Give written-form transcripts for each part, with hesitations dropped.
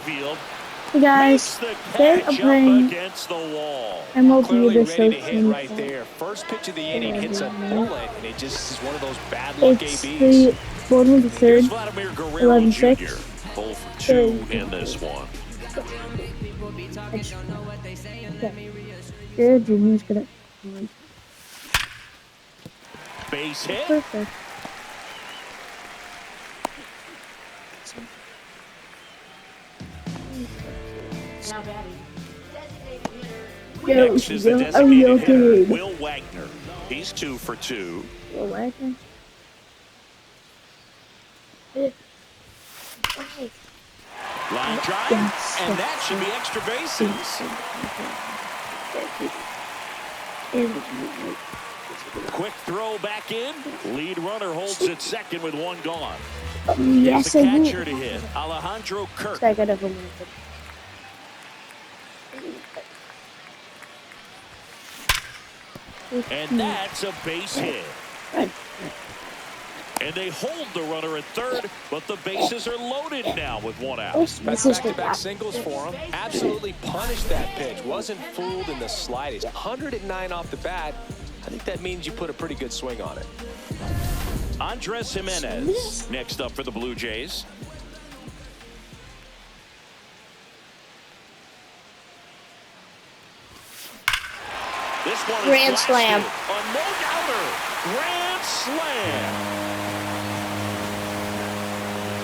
Field. Hey guys, today I'm playing MLB The Show right there. First pitch of the inning hits a bullet, and it just is one of those bad luck It's ABs. the bottom of the third, Vladimir Guerrero 11-6. Jr. 0 for 2 in this one. Yeah, Junior's gonna. Base hit. Perfect. Next is the designated hitter, Will Wagner. He's 2 for 2. Will Wagner. Line drive, and that should be extra bases. Quick throw back in. Lead runner holds at second with one gone. Yes, Here's the I do. catcher to hit, Alejandro Kirk. I gotta go. And that's a base hit. And they hold the runner at third, but the bases are loaded now with one out. That's back-to-back singles for him. Absolutely punished that pitch. Wasn't fooled in the slightest. 109 off the bat. I think that means you put a pretty good swing on it. Andres Jimenez next up for the Blue Jays. This one is Grand slam. A no-doubter. Grand slam.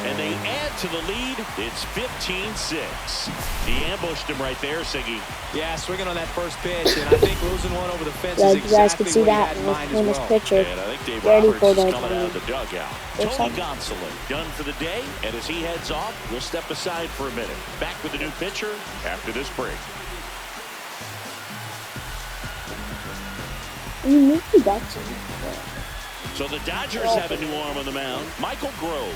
And they add to the lead. It's 15-6. He ambushed him right there, Siggy. Yeah, swinging on that first pitch, and I think losing one over the fence Yeah, is you guys exactly can see what he that had in in mind this as famous well. picture. And I think Dave Already Roberts pulled is out coming the out of the dugout. There's Tony something. Gonsolin done for the day, and as he heads off, we'll step aside for a minute. Back with a new pitcher after this break. You need to back to So the Dodgers have a new arm on the mound, Michael Grove.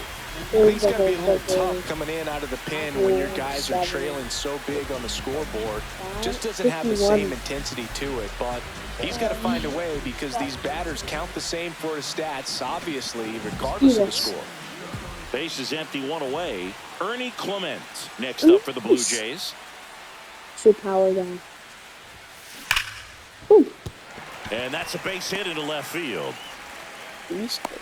He's got to be a little tough coming in out of the pen when your guys are trailing so big on the scoreboard. Just doesn't have the same intensity to it, but he's got to find a way because these batters count the same for his stats, obviously, regardless of the score. Base is empty, one away. Ernie Clement next up for the Blue Jays. Two power down. Ooh. And that's a base hit into left field. Base hit.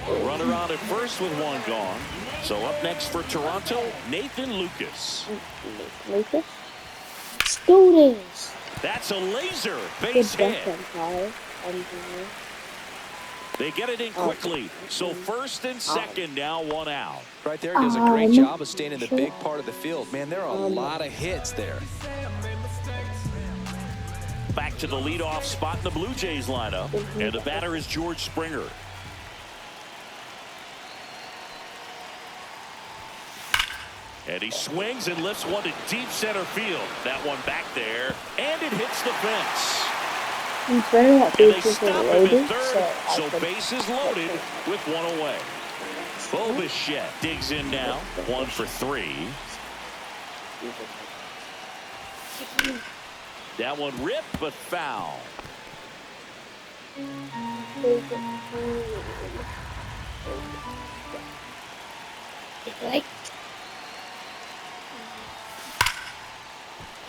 Runner on at first with one gone. So up next for Toronto, Nathan Lucas. Lucas? Let's do this. That's a laser base hit. They get it in quickly. So first and second now, one out. Right there, does a great job of staying in the big part of the field. Man, there are a lot of hits there. Back to the leadoff spot in the Blue Jays lineup. And the batter is George Springer. And he swings and lifts one to deep center field. That one back there. And it hits the fence. And they stop him at third. So bases loaded with one away. Bo Bichette digs in now. 1 for 3. That one ripped but foul.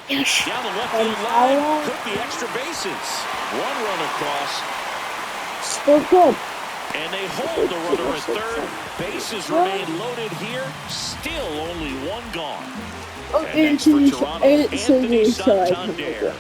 Yes. Down the left field line, could be extra bases. One run across. Still good. And they hold the runner at third. Bases remain loaded here. Still only one gone. And next for Toronto, Anthony Santander.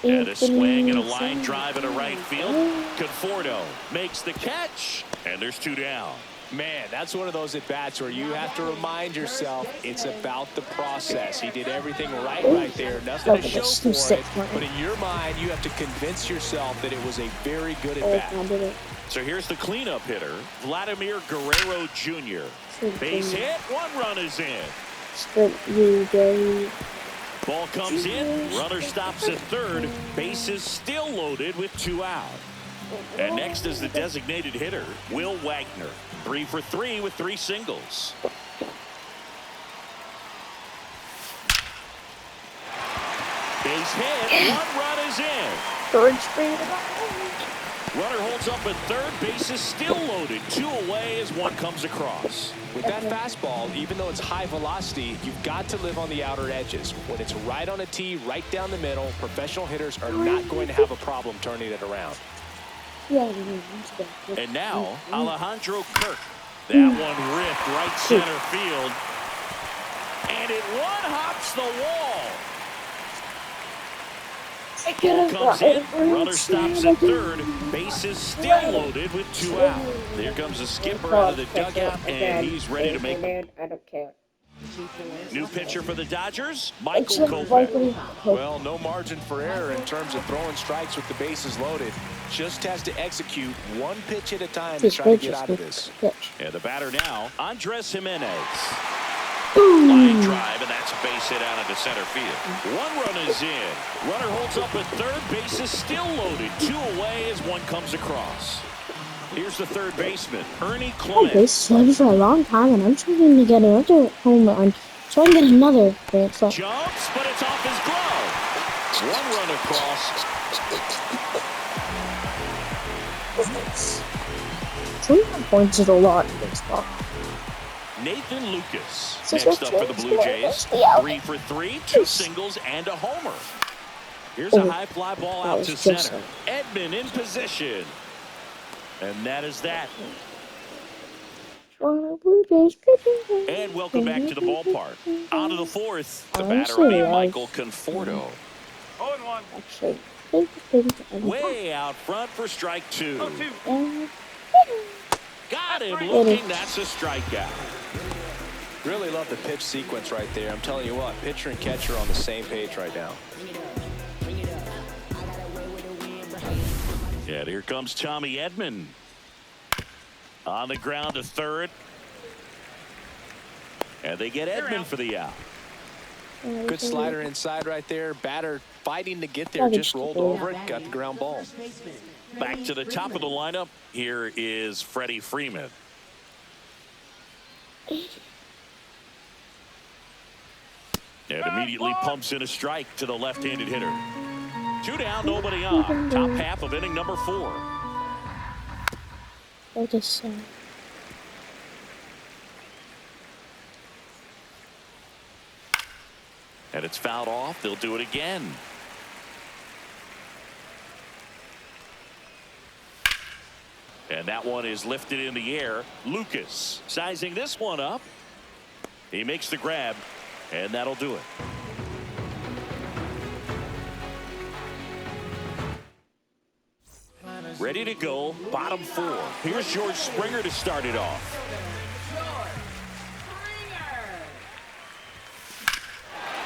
And a swing and a line drive in a right field. Conforto makes the catch. And there's 2 down. Man, that's one of those at-bats where you have to remind yourself it's about the process. He did everything right there. Nothing to show for it. But in your mind, you have to convince yourself that it was a very good at-bat. So here's the cleanup hitter, Vladimir Guerrero Jr. Base hit, 1 run is in. Ball comes in, runner stops at third, bases still loaded with 2 out. And next is the designated hitter, Will Wagner. 3 for 3 with 3 singles. Base hit. One run is in. Third straight. Runner holds up at third. Base is still loaded. 2 away as one comes across. With that fastball, even though it's high velocity, you've got to live on the outer edges. When it's right on a tee, right down the middle, professional hitters are not going to have a problem turning it around. And now, Alejandro Kirk. That one ripped right center field. And it one-hops the wall. Ball comes in. Runner stops at third. Base is still loaded with 2 out. There comes the skipper out of the dugout, and he's ready to make. I don't care. New pitcher for the Dodgers, Michael Kopech. Well, no margin for error in terms of throwing strikes with the bases loaded. Just has to execute one pitch at a time to try to get out of this. And the batter now, Andres Jimenez. Line drive, and that's a base hit out into center field. 1 run is in. Runner holds up at third. Base is still loaded. 2 away as one comes across. Here's the third baseman, Ernie Clement. This is for a long time, and I'm trying to get another home run. So I can get another grand slam. Jumps, but it's off his glove. 1 run across. 21 points is a lot in baseball. Nathan Lucas next up for the Blue Jays. 3 for 3, 2 singles and a homer. Here's a high fly ball out to center. Edman in position. And that is that. And welcome back to the ballpark. On to the 4th. The batter, Michael Conforto. 0-1. Way out front for strike 2. Got him looking. That's a strikeout. Really love the pitch sequence right there. I'm telling you what, pitcher and catcher are on the same page right now. And here comes Tommy Edman. On the ground to third. And they get Edman for the out. Good slider inside right there. Batter fighting to get there. Just rolled over it. Got the ground ball. Back to the top of the lineup. Here is Freddie Freeman. And immediately pumps in a strike to the left-handed hitter. 2 down, nobody on. Top half of inning number 4. And it's fouled off. They'll do it again. And that one is lifted in the air. Lucas sizing this one up. He makes the grab, and that'll do it. Ready to go, bottom 4. Here's George Springer to start it off.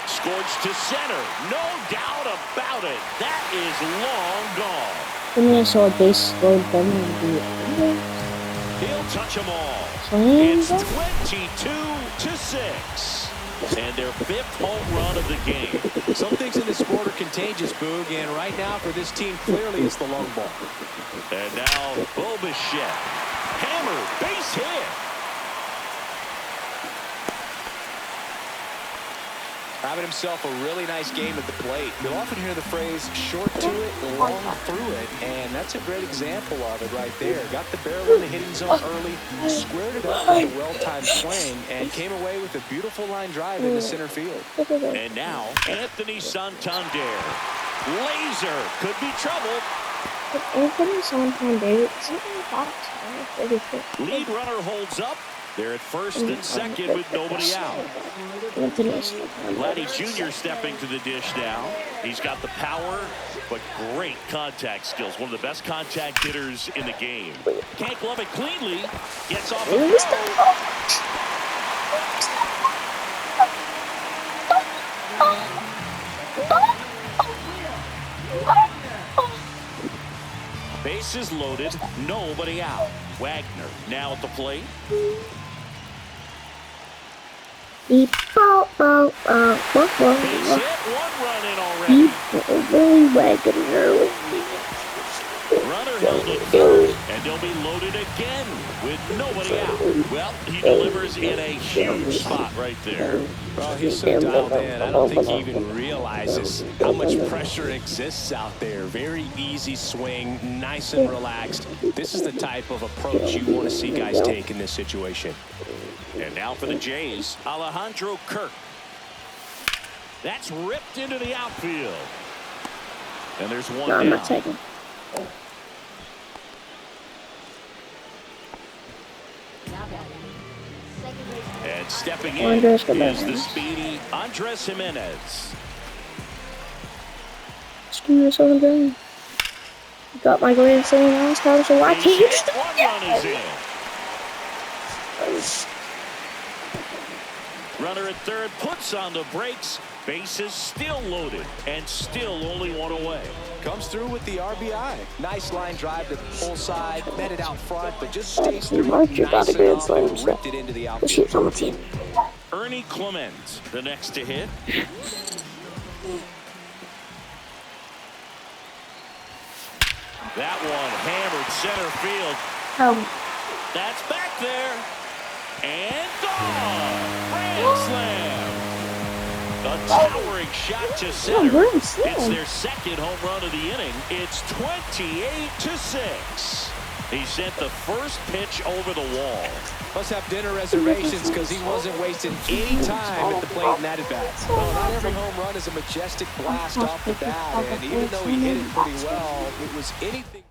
Scorched to center. No doubt about it. That is long gone. Minnesota base load them. He'll touch them all. It's 22-6. And their 5th home run of the game. Some things in this sport are contagious, Boog, and right now for this team, clearly it's the long ball. And now, Bo Bichette. Hammer, base hit. Having himself a really nice game at the plate. You'll often hear the phrase, short to it, long through it, and that's a great example of it right there. Got the barrel in the hitting zone early, squared it up with a well-timed swing, and came away with a beautiful line drive into center field. And now, Anthony Santander. Laser could be trouble. Anthony Santander. Lead runner holds up. They're at first and second with nobody out. Vladdy Jr. stepping to the dish now. He's got the power, but great contact skills. One of the best contact hitters in the game. Can't glove it cleanly. Gets off the throw. Bases loaded, nobody out. Wagner now at the plate. Base hit, 1 run in already. Runner held at third, and they'll be loaded again with nobody out. Well, he delivers in a huge spot right there. Well, he's so dialed in. I don't think he even realizes how much pressure exists out there. Very easy swing, nice and relaxed. This is the type of approach you want to see guys take in this situation. And now for the Jays, Alejandro Kirk. That's ripped into the outfield. And there's one down. I'm not taking. And stepping in is the speedy Andres Jimenez. Screw this over there. Got my grand slam last time, so why can't you just one run is in. Runner at third puts on the brakes. Bases still loaded and still only one away. Comes through with the RBI. Nice line drive to the full side, met it out front, but just stays through nice enough and ripped it into the outfield. Ernie Clement, the next to hit. That one hammered center field. That's back there. And gone. Grand slam. A towering shot to center. It's their second home run of the inning. It's 28-6. He sent the first pitch over the wall. Must have dinner reservations because he wasn't wasting any time at the plate in that at-bat. Well, not every home run is a majestic blast off the bat, and even though he hit it pretty well, it was anything.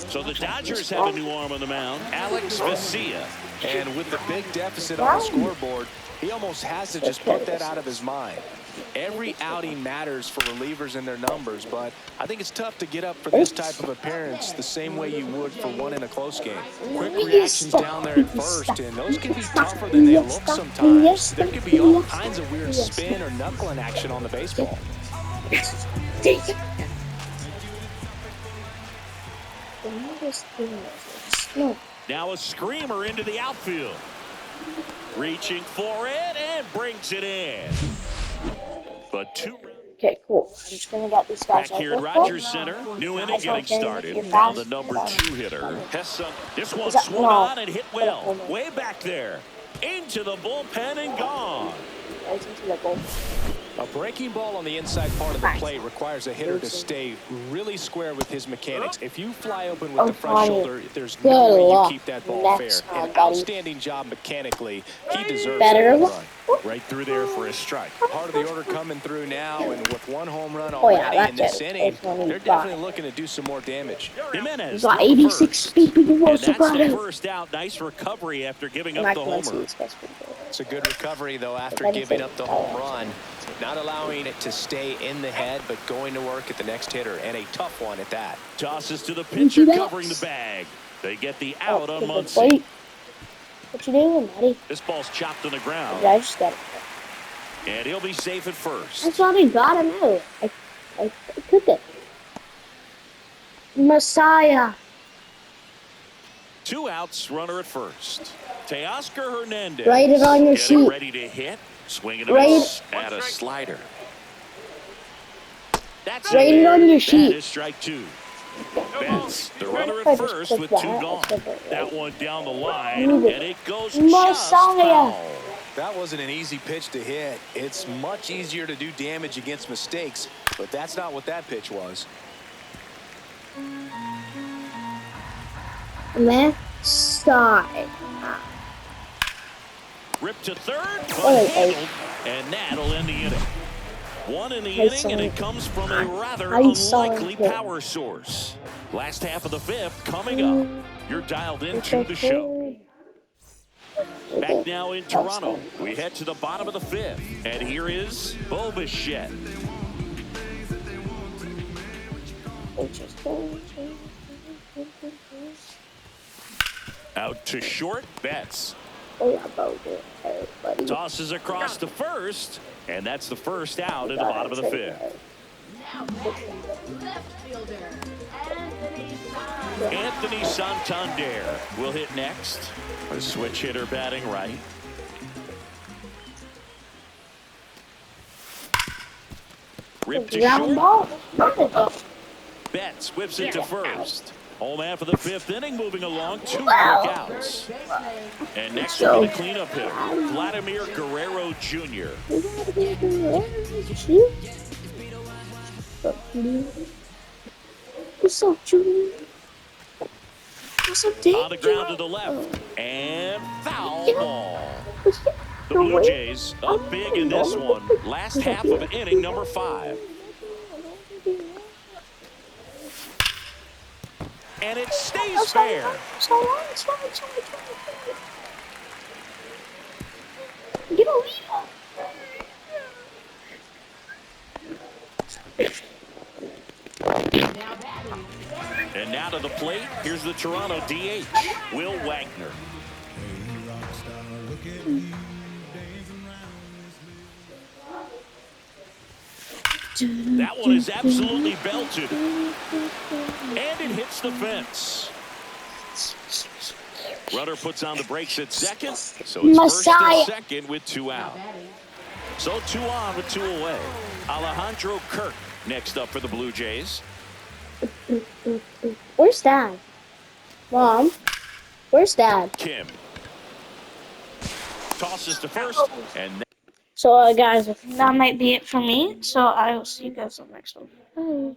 So the Dodgers have a new arm on the mound, Alex Vesia. And with the big deficit on the scoreboard, he almost has to just put that out of his mind. Every outing matters for relievers and their numbers, but I think it's tough to get up for this type of appearance the same way you would for one in a close game. Quick reactions down there at first, and those can be tougher than they look sometimes. There could be all kinds of weird spin or knuckling action on the baseball. Now a screamer into the outfield. Reaching for it and brings it in. But two. Okay, cool. I'm just gonna get these guys back here at Rogers Center. New inning getting started. Now the number 2 hitter. This one swung on and hit well. Way back there. Into the bullpen and gone. Right into the bullpen. A breaking ball on the inside part of the plate requires a hitter to stay really square with his mechanics. If you fly open with the front shoulder, there's no way you keep that ball fair. An outstanding job mechanically. He deserves that run. Right through there for a strike. Part of the order coming through now, and with one home run already in this inning, they're definitely looking to do some more damage. Jimenez got 86 speed. And that's the first out. Nice recovery after giving up the homer. It's a good recovery, though, after giving up the home run. Not allowing it to stay in the head, but going to work at the next hitter, and a tough one at that. Tosses to the pitcher covering the bag. They get the out on Muncy. What you doing, buddy? This ball's chopped on the ground. Yeah, I just got it. And he'll be safe at first. I thought he got him out. I took it. Messiah. 2 outs, runner at first. Teoscar Hernandez. Write it on your sheet. Ready to hit. Swinging a miss at a slider. That's Write it on your sheet. That is strike 2. Betts, the runner at first with 2 gone. That one down the line, and it goes just foul. That wasn't an easy pitch to hit. It's much easier to do damage against mistakes, but that's not what that pitch was. Left side. Ripped to third, but handled, and that'll end the inning. 1 in the inning, and it comes from a rather unlikely power source. Last half of the 5th coming up. You're dialed into the show. Back now in Toronto. We head to the bottom of the 5th, and here is Bo Bichette. Out to short, Betts. Tosses across to first, and that's the first out in the bottom of the 5th. Anthony Santander will hit next. A switch hitter batting right. Ripped to short. Betts whips it to first. Home man for the 5th inning, moving along, 2 quick outs. And next will be the cleanup hitter, Vladimir Guerrero Jr. What's up, Junior? What's up, Dave? On the ground to the left, and foul ball. The Blue Jays up big in this one. Last half of inning number 5. And it stays fair. Get a lead. And now to the plate, here's the Toronto DH, Will Wagner. That one is absolutely belted. And it hits the fence. Runner puts on the brakes at second, so it's first and second with 2 out. So 2 on with 2 away. Alejandro Kirk next up for the Blue Jays. Where's Dad? Mom? Where's Dad? Kim tosses to first, and so guys, that might be it for me. So I will see you guys on the next one. Bye.